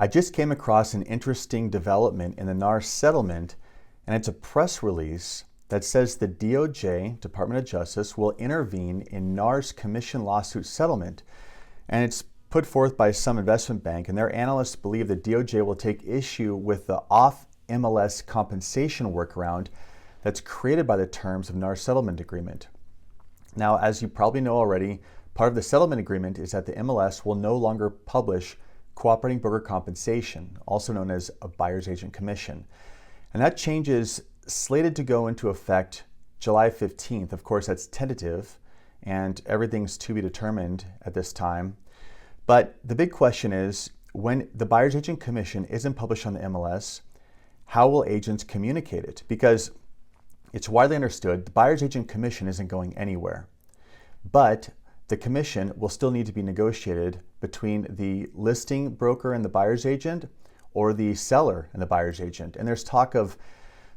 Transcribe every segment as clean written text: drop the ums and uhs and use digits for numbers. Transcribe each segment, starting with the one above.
I just came across an interesting development in the NAR settlement, and it's a press release that says the DOJ, Department of Justice, will intervene in NAR's commission lawsuit settlement. And it's put forth by some investment bank, and their analysts believe the DOJ will take issue with the off-MLS compensation workaround that's created by the terms of NAR's settlement agreement. Now, as you probably know already, part of the settlement agreement is that the MLS will no longer publish cooperating broker compensation, also known as a buyer's agent commission. And that change is slated to go into effect July 15th. Of course, that's tentative, and everything's to be determined at this time. But the big question is, when the buyer's agent commission isn't published on the MLS, how will agents communicate it? Because it's widely understood the buyer's agent commission isn't going anywhere. But the commission will still need to be negotiated between the listing broker and the buyer's agent, or the seller and the buyer's agent. And there's talk of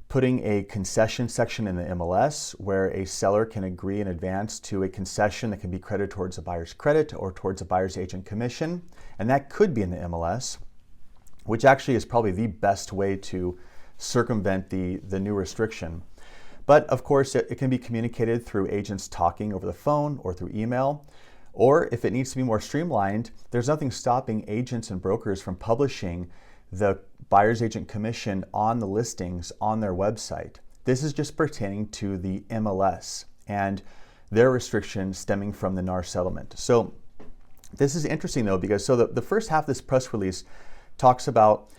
putting a concession section in the MLS where a seller can agree in advance to a concession that can be credited towards a buyer's credit or towards a buyer's agent commission. And that could be in the MLS, which actually is probably the best way to circumvent the new restriction. But of course, it can be communicated through agents talking over the phone or through email. Or if it needs to be more streamlined, there's nothing stopping agents and brokers from publishing the buyer's agent commission on the listings on their website. This is just pertaining to the MLS and their restrictions stemming from the NAR settlement. So this is interesting though, because the first half of this press release talks about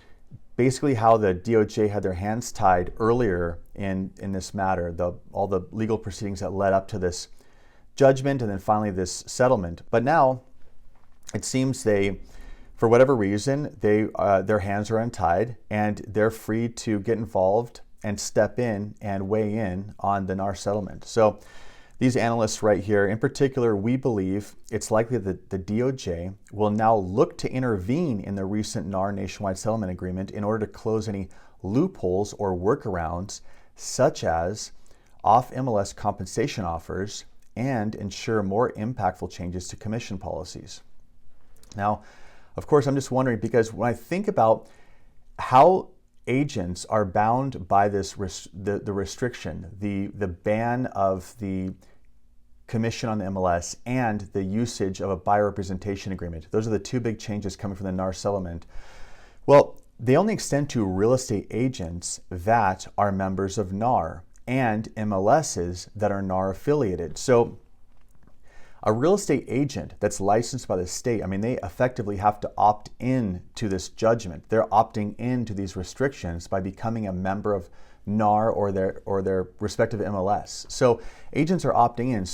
basically how the DOJ had their hands tied earlier in this matter, all the legal proceedings that led up to this judgment and then finally this settlement. But now it seems for whatever reason, their hands are untied and they're free to get involved and step in and weigh in on the NAR settlement. So these analysts right here, in particular, we believe it's likely that the DOJ will now look to intervene in the recent NAR nationwide settlement agreement in order to close any loopholes or workarounds, such as off-MLS compensation offers, and ensure more impactful changes to commission policies. Now, of course, I'm just wondering, because when I think about how agents are bound by this the restriction, the ban of the commission on the MLS and the usage of a buyer representation agreement. Those are the two big changes coming from the NAR settlement. Well, they only extend to real estate agents that are members of NAR and MLSs that are NAR affiliated. So a real estate agent that's licensed by the state, they effectively have to opt in to this judgment. They're opting into these restrictions by becoming a member of NAR or their respective MLS. So agents are opting in.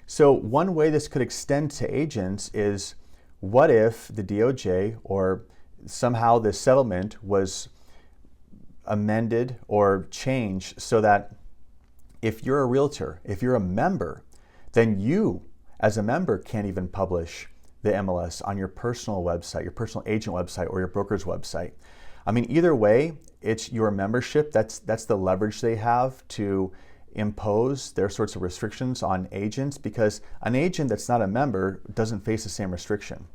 So one way this could extend to agents is, what if the DOJ or somehow the settlement was amended or changed so that if you're a realtor, if you're a member, then you as a member can't even publish the MLS on your personal website, your personal agent website, or your broker's website. Either way, it's your membership. That's the leverage they have to impose their sorts of restrictions on agents, because an agent that's not a member doesn't face the same restriction.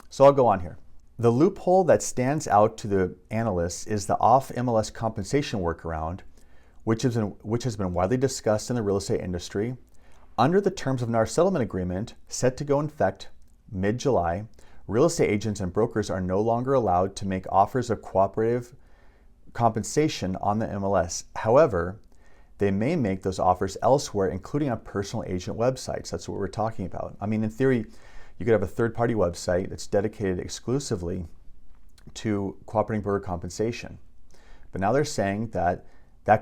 So I'll go on here. The loophole that stands out to the analysts is the off-MLS compensation workaround, which has been widely discussed in the real estate industry. Under the terms of NAR settlement agreement, set to go in effect mid-July, real estate agents and brokers are no longer allowed to make offers of cooperative compensation on the MLS. However, they may make those offers elsewhere, including on personal agent websites. That's what we're talking about. In theory, you could have a third-party website that's dedicated exclusively to cooperating broker compensation. But now they're saying that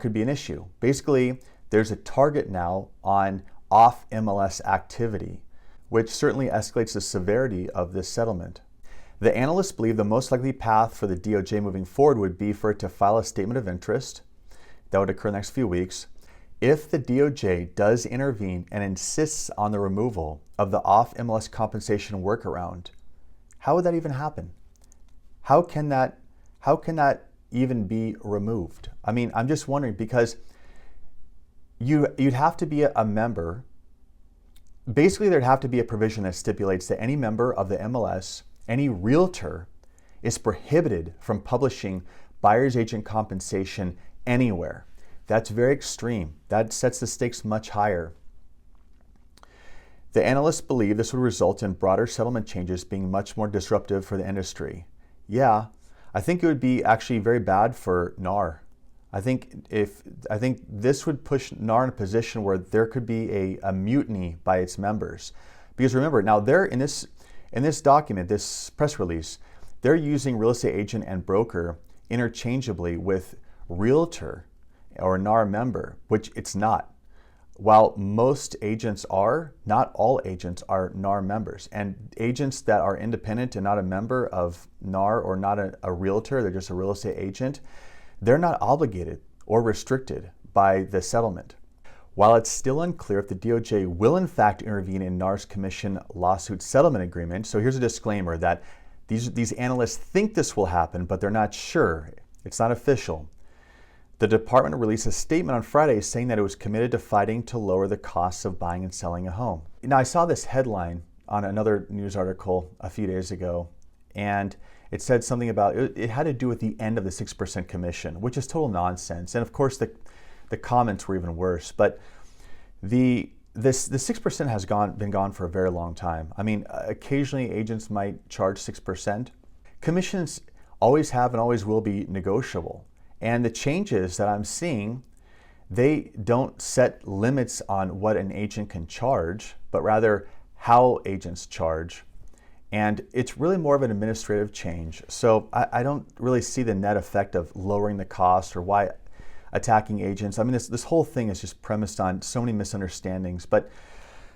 could be an issue. Basically, there's a target now on off-MLS activity, which certainly escalates the severity of this settlement. The analysts believe the most likely path for the DOJ moving forward would be for it to file a statement of interest. That would occur in the next few weeks. If the DOJ does intervene and insists on the removal of the off-MLS compensation workaround, how would that even happen? How can that even be removed? I'm just wondering, because you'd have to be a member. Basically, there'd have to be a provision that stipulates that any member of the MLS any realtor is prohibited from publishing buyer's agent compensation anywhere. That's very extreme. That sets the stakes much higher. The analysts believe this would result in broader settlement changes being much more disruptive for the industry. Yeah, I think it would be actually very bad for NAR. I think this would push NAR in a position where there could be a mutiny by its members. Because remember, now they're in this document, this press release, they're using real estate agent and broker interchangeably with realtor or NAR member, which it's not. While most agents are, not all agents are NAR members. And agents that are independent and not a member of NAR or not a realtor, they're just a real estate agent, they're not obligated or restricted by the settlement. While it's still unclear if the DOJ will in fact intervene in NAR's commission lawsuit settlement agreement, so here's a disclaimer that these analysts think this will happen, but they're not sure. It's not official. The department released a statement on Friday saying that it was committed to fighting to lower the costs of buying and selling a home. Now, I saw this headline on another news article a few days ago, and it said something about it had to do with the end of the 6% commission, which is total nonsense. And of course, the comments were even worse. But the 6% has been gone for a very long time. I mean, occasionally agents might charge 6%. Commissions always have and always will be negotiable. And the changes that I'm seeing, they don't set limits on what an agent can charge, but rather how agents charge. And it's really more of an administrative change. So I don't really see the net effect of lowering the cost or why attacking agents. I mean, this whole thing is just premised on so many misunderstandings, but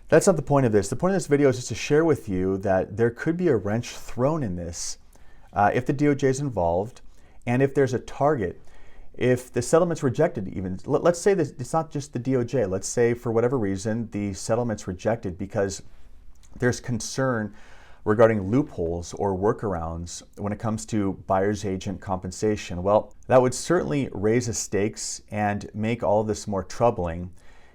that's not the point of this. The point of this video is just to share with you that there could be a wrench thrown in this if the DOJ is involved and if there's a target. If the settlement's rejected, even, let's say that it's not just the DOJ. Let's say for whatever reason the settlement's rejected because there's concern regarding loopholes or workarounds when it comes to buyer's agent compensation. Well, that would certainly raise the stakes and make all of this more troubling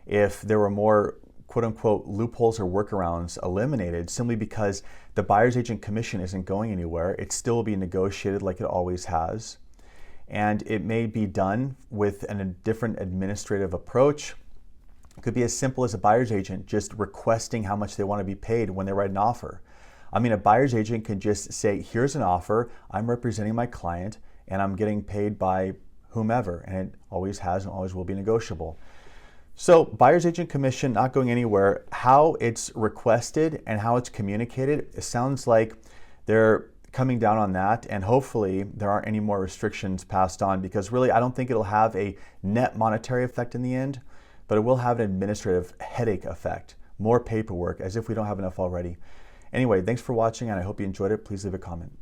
if there were more quote-unquote loopholes or workarounds eliminated simply because the buyer's agent commission isn't going anywhere. It still will be negotiated like it always has. And it may be done with a different administrative approach. It could be as simple as a buyer's agent just requesting how much they want to be paid when they write an offer. I mean, a buyer's agent can just say, here's an offer, I'm representing my client, and I'm getting paid by whomever, and it always has and always will be negotiable. So buyer's agent commission not going anywhere, how it's requested and how it's communicated, it sounds like they're coming down on that, and hopefully there aren't any more restrictions passed on, because really I don't think it'll have a net monetary effect in the end, but it will have an administrative headache effect, more paperwork, as if we don't have enough already. Anyway, thanks for watching, and I hope you enjoyed it. Please leave a comment.